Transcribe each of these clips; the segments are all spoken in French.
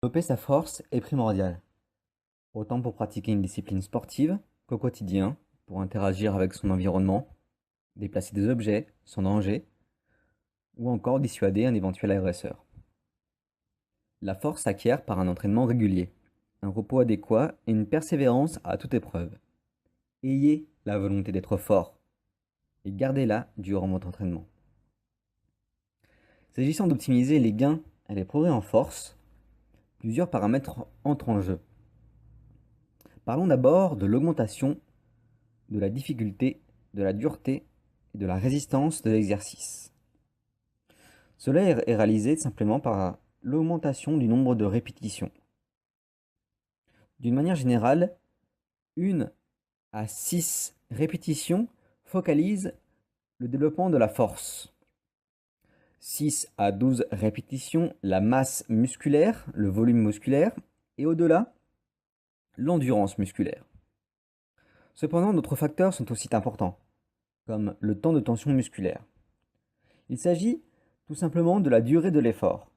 Développer sa force est primordial, autant pour pratiquer une discipline sportive qu'au quotidien, pour interagir avec son environnement, déplacer des objets sans danger, ou encore dissuader un éventuel agresseur. La force s'acquiert par un entraînement régulier, un repos adéquat et une persévérance à toute épreuve. Ayez la volonté d'être fort et gardez-la durant votre entraînement. S'agissant d'optimiser les gains et les progrès en force, plusieurs paramètres entrent en jeu. Parlons d'abord de l'augmentation de la difficulté, de la dureté et de la résistance de l'exercice. Cela est réalisé simplement par l'augmentation du nombre de répétitions. D'une manière générale, 1 à 6 répétitions focalisent le développement de la force. 6 à 12 répétitions, la masse musculaire, le volume musculaire, et au-delà, l'endurance musculaire. Cependant, d'autres facteurs sont aussi importants, comme le temps de tension musculaire. Il s'agit tout simplement de la durée de l'effort.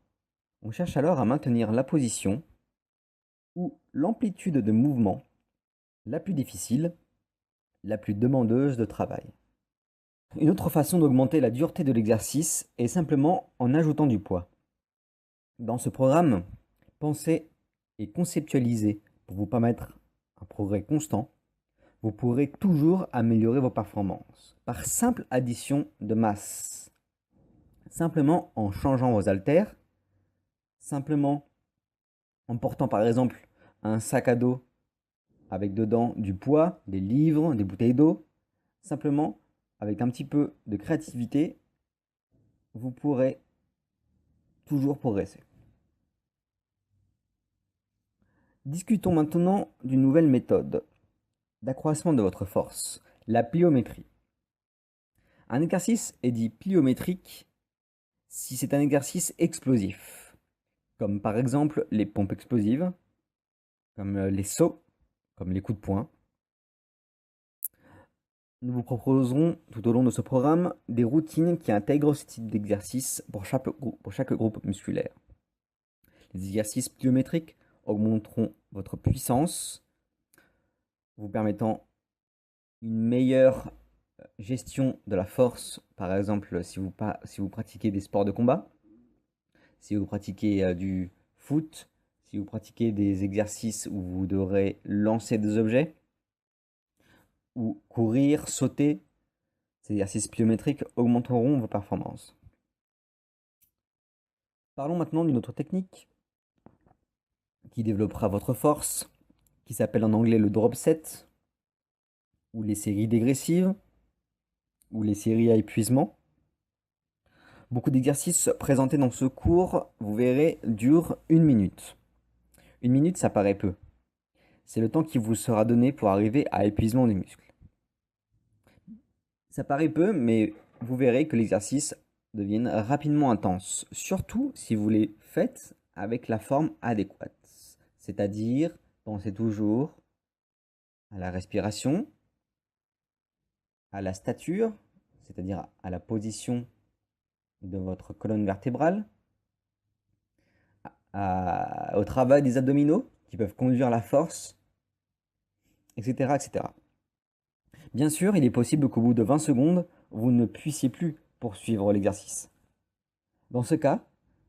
On cherche alors à maintenir la position ou l'amplitude de mouvement la plus difficile, la plus demandeuse de travail. Une autre façon d'augmenter la dureté de l'exercice est simplement en ajoutant du poids. Dans ce programme, pensez et conceptualisez pour vous permettre un progrès constant. Vous pourrez toujours améliorer vos performances par simple addition de masse. Simplement en changeant vos haltères, simplement en portant par exemple un sac à dos avec dedans du poids, des livres, des bouteilles d'eau, simplement avec un petit peu de créativité, vous pourrez toujours progresser. Discutons maintenant d'une nouvelle méthode d'accroissement de votre force, la pliométrie. Un exercice est dit pliométrique si c'est un exercice explosif, comme par exemple les pompes explosives, comme les sauts, comme les coups de poing. Nous vous proposerons tout au long de ce programme des routines qui intègrent ce type d'exercice pour chaque groupe musculaire. Les exercices pliométriques augmenteront votre puissance, vous permettant une meilleure gestion de la force, par exemple si vous pratiquez des sports de combat, si vous pratiquez du foot, si vous pratiquez des exercices où vous devrez lancer des objets, ou courir, sauter, ces exercices pliométriques augmenteront vos performances. Parlons maintenant d'une autre technique qui développera votre force, qui s'appelle en anglais le drop set, ou les séries dégressives, ou les séries à épuisement. Beaucoup d'exercices présentés dans ce cours, vous verrez, durent 1 minute. 1 minute, ça paraît peu. C'est le temps qui vous sera donné pour arriver à épuisement des muscles. Ça paraît peu, mais vous verrez que l'exercice devient rapidement intense, surtout si vous les faites avec la forme adéquate. C'est-à-dire, pensez toujours à la respiration, à la stature, c'est-à-dire à la position de votre colonne vertébrale, au travail des abdominaux qui peuvent conduire la force, etc., etc. Bien sûr, il est possible qu'au bout de 20 secondes, vous ne puissiez plus poursuivre l'exercice. Dans ce cas,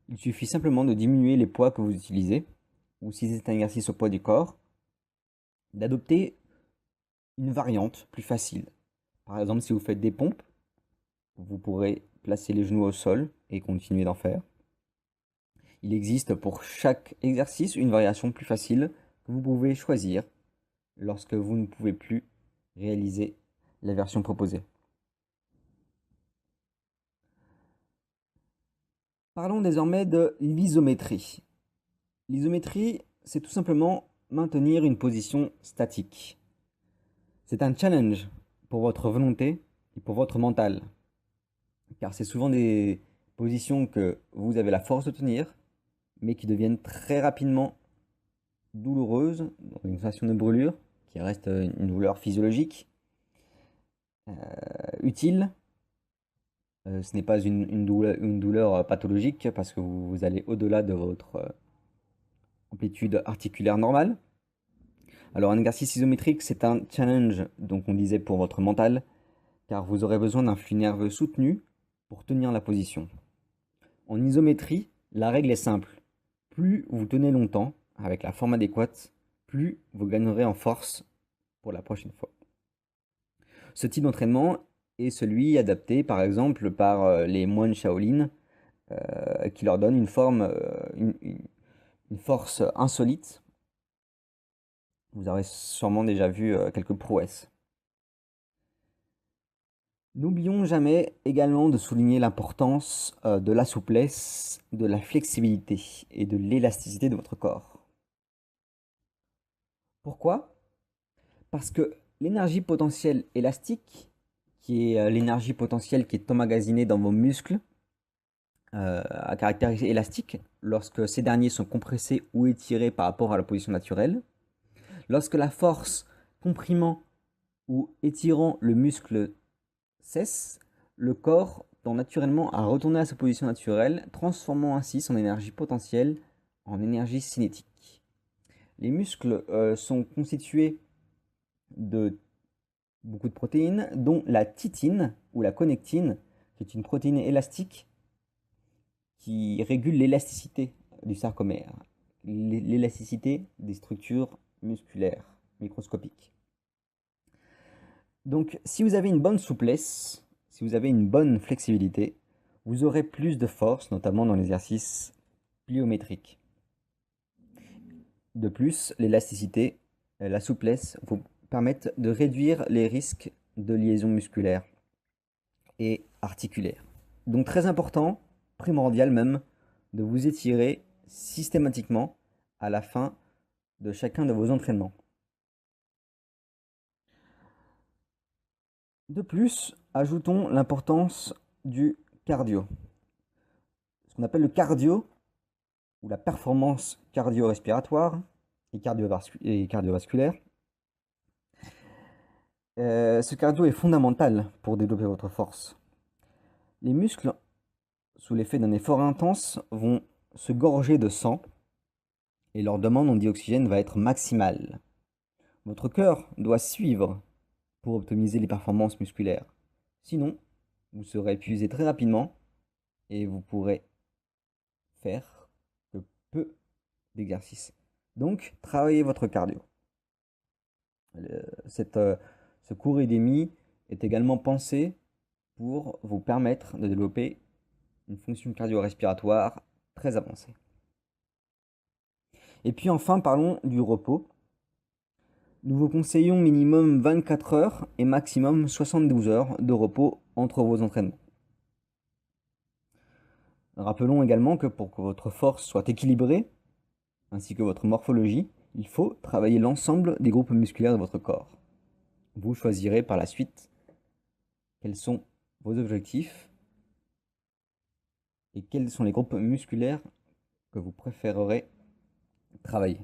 il suffit simplement de diminuer les poids que vous utilisez, ou si c'est un exercice au poids du corps, d'adopter une variante plus facile. Par exemple, si vous faites des pompes, vous pourrez placer les genoux au sol et continuer d'en faire. Il existe pour chaque exercice une variation plus facile que vous pouvez choisir lorsque vous ne pouvez plus réaliser la version proposée. Parlons désormais de l'isométrie. L'isométrie, c'est tout simplement maintenir une position statique. C'est un challenge pour votre volonté et pour votre mental, car c'est souvent des positions que vous avez la force de tenir, mais qui deviennent très rapidement douloureuses, dans une sensation de brûlure, qui reste une douleur physiologique, utile. Ce n'est pas une douleur pathologique, parce que vous allez au-delà de votre amplitude articulaire normale. Alors un exercice isométrique, c'est un challenge, donc on disait pour votre mental, car vous aurez besoin d'un flux nerveux soutenu pour tenir la position. En isométrie, la règle est simple. Plus vous tenez longtemps, avec la forme adéquate, plus vous gagnerez en force pour la prochaine fois. Ce type d'entraînement est celui adapté par exemple par les moines Shaolin, qui leur donne une force insolite. Vous aurez sûrement déjà vu quelques prouesses. N'oublions jamais également de souligner l'importance de la souplesse, de la flexibilité et de l'élasticité de votre corps. Pourquoi? Parce que l'énergie potentielle élastique, qui est l'énergie potentielle qui est emmagasinée dans vos muscles, à caractère élastique, lorsque ces derniers sont compressés ou étirés par rapport à la position naturelle, lorsque la force comprimant ou étirant le muscle cesse, le corps tend naturellement à retourner à sa position naturelle, transformant ainsi son énergie potentielle en énergie cinétique. Les muscles sont constitués de beaucoup de protéines, dont la titine ou la connectine, qui est une protéine élastique qui régule l'élasticité du sarcomère, l'élasticité des structures musculaires microscopiques. Donc, si vous avez une bonne souplesse, si vous avez une bonne flexibilité, vous aurez plus de force, notamment dans l'exercice pliométrique. De plus, l'élasticité, la souplesse vous permettent de réduire les risques de liaisons musculaires et articulaires. Donc très important, primordial même, de vous étirer systématiquement à la fin de chacun de vos entraînements. De plus, ajoutons l'importance du cardio. Ce qu'on appelle le cardio, ou la performance cardio-respiratoire et cardiovasculaire. Ce cardio est fondamental pour développer votre force. Les muscles, sous l'effet d'un effort intense, vont se gorger de sang et leur demande en dioxygène va être maximale. Votre cœur doit suivre pour optimiser les performances musculaires. Sinon, vous serez épuisé très rapidement et vous pourrez faire que peu d'exercices. Donc, travaillez votre cardio. Ce cours EDMI est également pensé pour vous permettre de développer une fonction cardio-respiratoire très avancée. Et puis enfin, parlons du repos. Nous vous conseillons minimum 24 heures et maximum 72 heures de repos entre vos entraînements. Rappelons également que pour que votre force soit équilibrée, ainsi que votre morphologie, il faut travailler l'ensemble des groupes musculaires de votre corps. Vous choisirez par la suite quels sont vos objectifs et quels sont les groupes musculaires que vous préférerez travailler.